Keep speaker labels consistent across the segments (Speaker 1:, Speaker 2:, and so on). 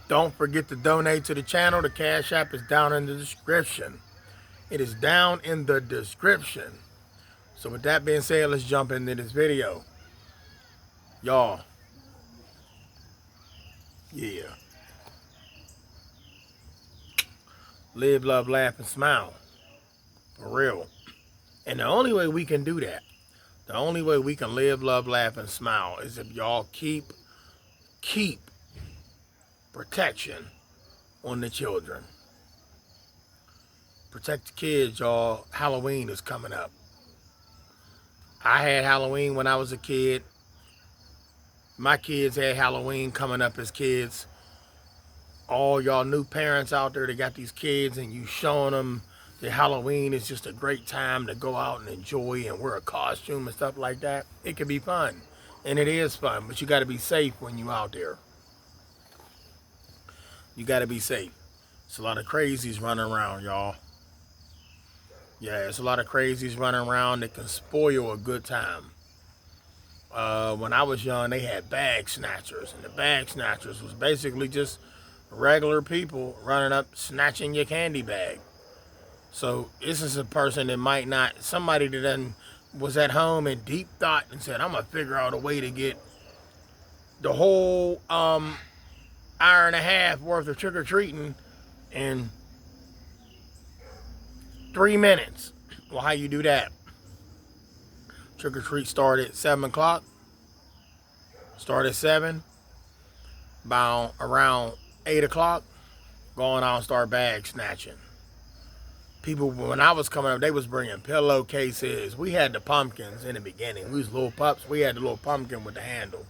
Speaker 1: Don't forget to donate to the channel. The Cash App is down in the description. It is down in the description. So with that being said, let's jump into this video. Y'all, yeah. Live, love, laugh, and smile. For real. And the only way we can do that, the only way we can live, love, laugh, and smile is if y'all keep protection on the children. Protect the kids, y'all. Halloween is coming up. I had Halloween when I was a kid. My kids had Halloween coming up as kids. All y'all new parents out there that got these kids and you showing them that Halloween is just a great time to go out and enjoy and wear a costume and stuff like that. It can be fun. And it is fun, but you got to be safe when you out there. You got to be safe. It's a lot of crazies running around, y'all. Yeah, it's a lot of crazies running around that can spoil a good time. When I was young, they had bag snatchers, and the bag snatchers was basically just regular people running up snatching your candy bag. So this is a person that might not, somebody that then was at home in deep thought and said, I'm gonna figure out a way to get the whole hour and a half worth of trick-or-treating in 3 minutes. Well, how you do that? Trick-or-treat started at 7 o'clock. Start at 7. About around 8 o'clock, going out and start bag snatching. People, when I was coming up, they was bringing pillowcases. We had the pumpkins in the beginning. We was little pups. We had the little pumpkin with the handle.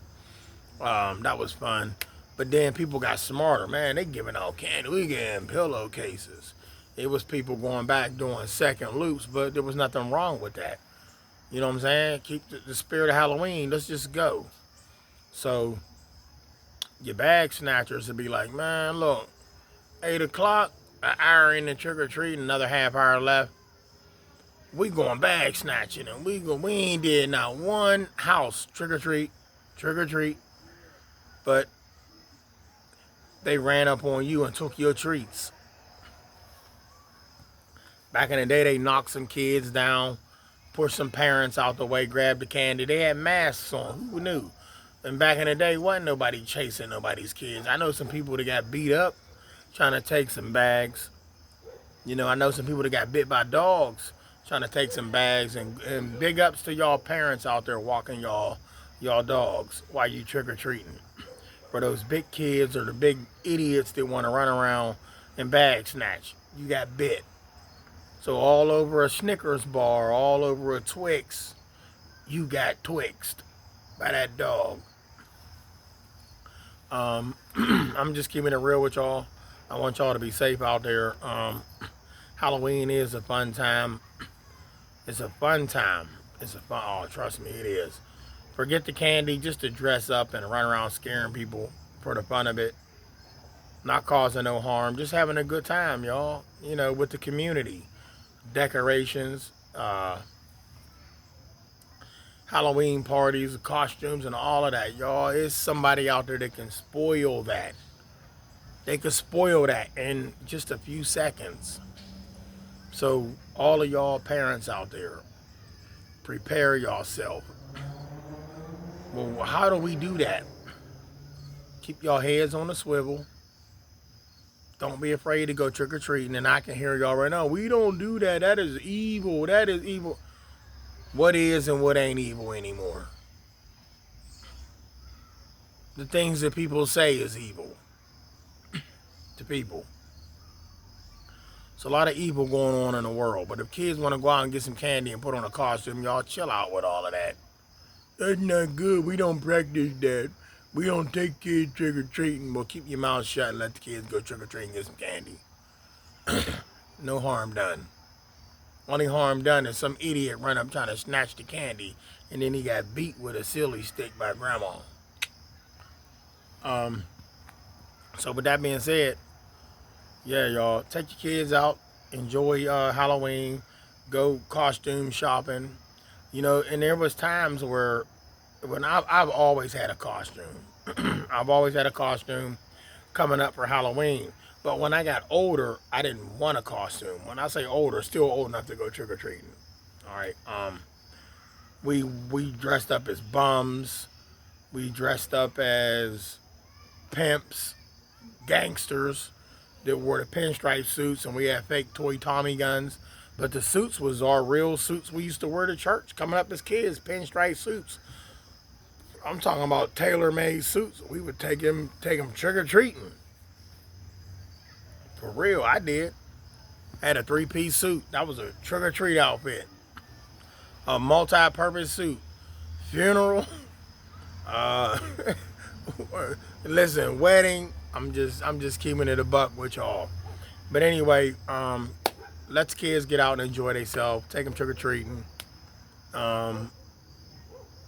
Speaker 1: That was fun. But then people got smarter. Man, they giving out candy. We getting pillowcases. It was people going back doing second loops, but there was nothing wrong with that. You know what I'm saying? Keep the spirit of Halloween. Let's just go. So your bag snatchers would be like, man, look, 8 o'clock, an hour in the trick-or-treat, another half hour left. We going bag snatching, and we ain't did not one house trick-or-treat, but they ran up on you and took your treats. Back in the day, they knocked some kids down, pushed some parents out the way, grabbed the candy. They had masks on. Who knew? And back in the day, wasn't nobody chasing nobody's kids. I know some people that got beat up trying to take some bags. You know, I know some people that got bit by dogs trying to take some bags. And big ups to y'all parents out there walking y'all dogs while you trick-or-treating. For those big kids or the big idiots that want to run around and bag snatch, you got bit. So all over a Snickers bar, all over a Twix, you got twixed by that dog. I'm just keeping it real with y'all. I want y'all to be safe out there. Halloween is a fun time. It's a fun time. It's a fun, oh, trust me, it is. Forget the candy, just to dress up and run around scaring people for the fun of it. Not causing no harm, just having a good time, y'all. You know, with the community. Decorations, Halloween parties, costumes, and all of that, y'all. It's somebody out there that can spoil that. They can spoil that in just a few seconds. So all of y'all parents out there, prepare yourself. Well, how do we do that? Keep your heads on the swivel. Don't be afraid to go trick-or-treating. And I can hear y'all right now, we don't do that. That is evil. That is evil. What is and what ain't evil anymore? The things that people say is evil to people. There's a lot of evil going on in the world. But if kids want to go out and get some candy and put on a costume, y'all chill out with all of that. That's not good. We don't practice that. We don't take kids trick-or-treating. Well, keep your mouth shut and let the kids go trick-or-treating and get some candy. No harm done. Only harm done is some idiot run up trying to snatch the candy and then he got beat with a silly stick by grandma. So with that being said, yeah, y'all, take your kids out, enjoy Halloween, go costume shopping. You know, and there was times where when I've always had a costume. I've always had a costume. coming up for Halloween. But when I got older, I didn't want a costume. When I say older, still old enough to go trick or treating. All right. We dressed up as bums. We dressed up as pimps, gangsters that wore the pinstripe suits, and we had fake toy Tommy guns. But the suits was our real suits we used to wear to church coming up as kids, pinstripe suits. I'm talking about tailor-made suits. We would take them trick-or-treating. For real, I did. I had a 3-piece suit. That was a trick-or-treat outfit. A multi-purpose suit. Funeral. Listen, wedding. I'm just keeping it a buck with y'all. But anyway, let the kids get out and enjoy themselves. Take them trick-or-treating.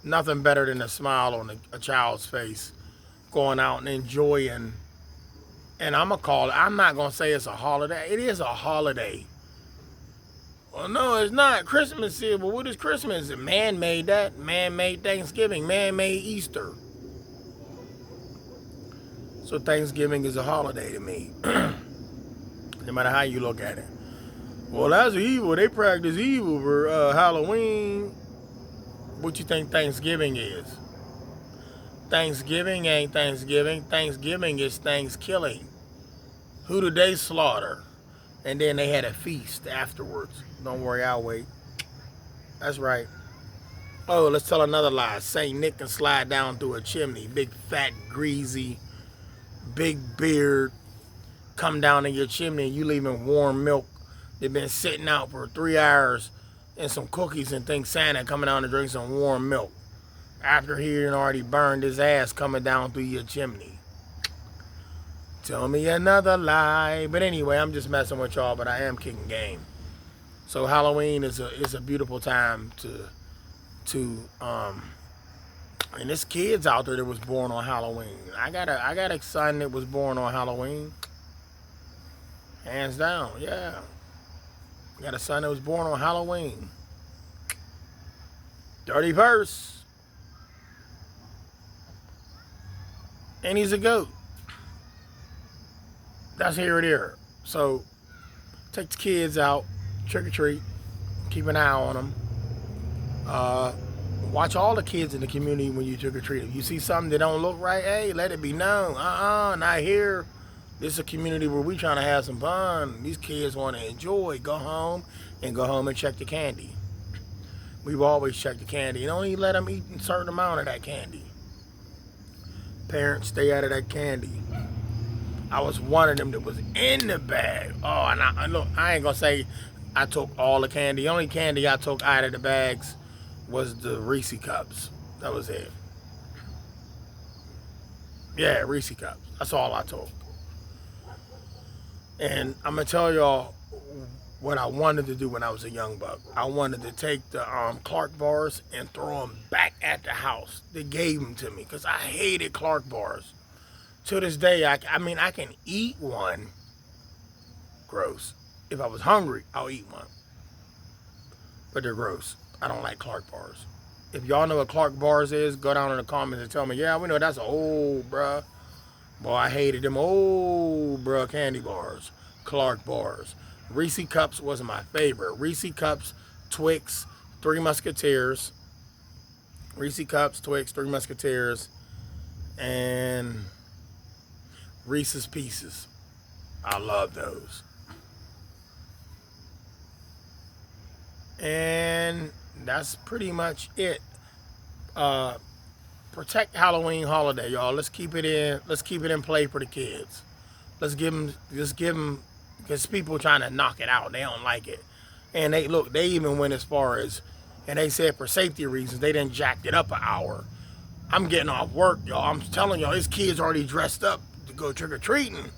Speaker 1: Nothing better than a smile on a child's face. Going out and enjoying. And I'm not going to say it's a holiday. It is a holiday. Well, no, it's not. Christmas is, but what is Christmas? Man made that. Man made Thanksgiving. Man made Easter. So Thanksgiving is a holiday to me. No matter how you look at it. Well, that's evil. They practice evil for Halloween. What you think Thanksgiving is? Thanksgiving ain't Thanksgiving. Thanksgiving is Thanksgiving. Who did they slaughter? And then they had a feast afterwards. Don't worry, I'll wait. That's right. Oh, let's tell another lie. Saint Nick can slide down through a chimney. Big, fat, greasy, big beard. Come down in your chimney and you leaving warm milk. They've been sitting out for 3 hours and some cookies and think Santa coming down to drink some warm milk. After he had already burned his ass coming down through your chimney. Tell me another lie. But anyway, I'm just messing with y'all, but I am kicking game. So Halloween is a beautiful time and there's kids out there that was born on Halloween. I got a son that was born on Halloween. Hands down, yeah. I got a son that was born on Halloween. 31st. And he's a goat. That's here or there. So, take the kids out, trick or treat, keep an eye on them. Watch all the kids in the community when you trick or treat. If you see something that don't look right, hey, let it be known. Not here. This is a community where we trying to have some fun. These kids want to enjoy. Go home and check the candy. We've always checked the candy. And only let them eat a certain amount of that candy. Parents, stay out of that candy. I was one of them that was in the bag. Oh, and look, I ain't gonna say I took all the candy. The only candy I took out of the bags was the Reese cups. That was it. Yeah, Reese cups. That's all I took. And I'm gonna tell y'all what I wanted to do when I was a young buck. I wanted to take the Clark bars and throw them back at the house. They gave them to me because I hated Clark bars. To this day, I can eat one. Gross. If I was hungry, I'll eat one. But they're gross. I don't like Clark bars. If y'all know what Clark bars is, go down in the comments and tell me, yeah, we know that's old, bruh. Boy, I hated them old, bruh, candy bars. Clark bars. Reese Cups was my favorite. Reese Cups, Twix, Three Musketeers. Reese Cups, Twix, Three Musketeers, and Reese's Pieces. I love those. And that's pretty much it. Protect Halloween holiday, y'all. Let's keep it in play for the kids. Let's give them, because people trying to knock it out. They don't like it. And they even went as far as, and they said for safety reasons, they didn't jacked it up an hour. I'm getting off work, y'all. I'm telling y'all, this kid's already dressed up to go trick-or-treating.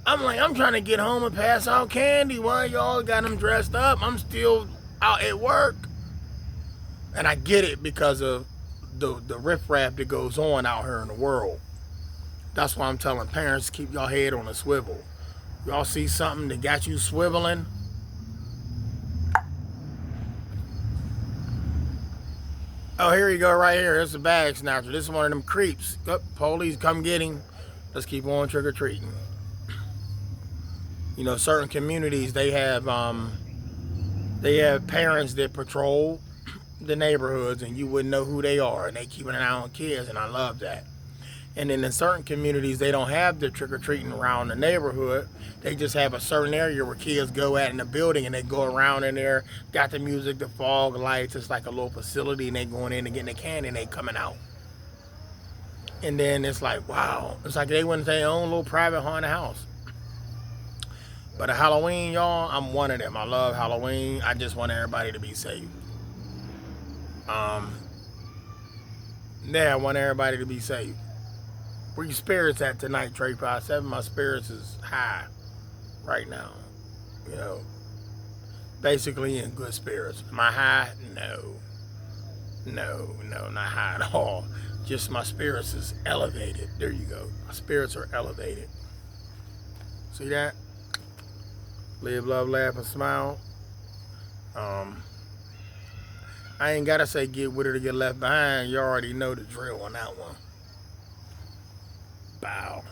Speaker 1: I'm like, I'm trying to get home and pass out candy. Why y'all got them dressed up? I'm still out at work. And I get it because of the riffraff that goes on out here in the world. That's why I'm telling parents, keep your head on a swivel. Y'all see something that got you swiveling? Oh, here you go right here. It's a bag snatcher. This is one of them creeps. Oh, police, come get him. Let's keep on trick-or-treating. You know, certain communities, they have parents that patrol the neighborhoods and you wouldn't know who they are, and they keep an eye on kids, and I love that. And then in certain communities, they don't have the trick-or-treating around the neighborhood. They just have a certain area where kids go at in the building, and they go around in there, got the music, the fog lights. It's like a little facility, and they going in and getting the candy, and they coming out. And then it's like, wow. It's like they went to their own little private haunted house. But at Halloween, y'all, I'm one of them. I love Halloween. I just want everybody to be safe. Yeah, I want everybody to be safe. Where your spirits at tonight, Trey 57? My spirits is high right now. You know, basically in good spirits. Am I high? No, not high at all. Just my spirits is elevated. There you go. My spirits are elevated. See that? Live, love, laugh, and smile. I ain't gotta say get with it or get left behind. You already know the drill on that one. Bow.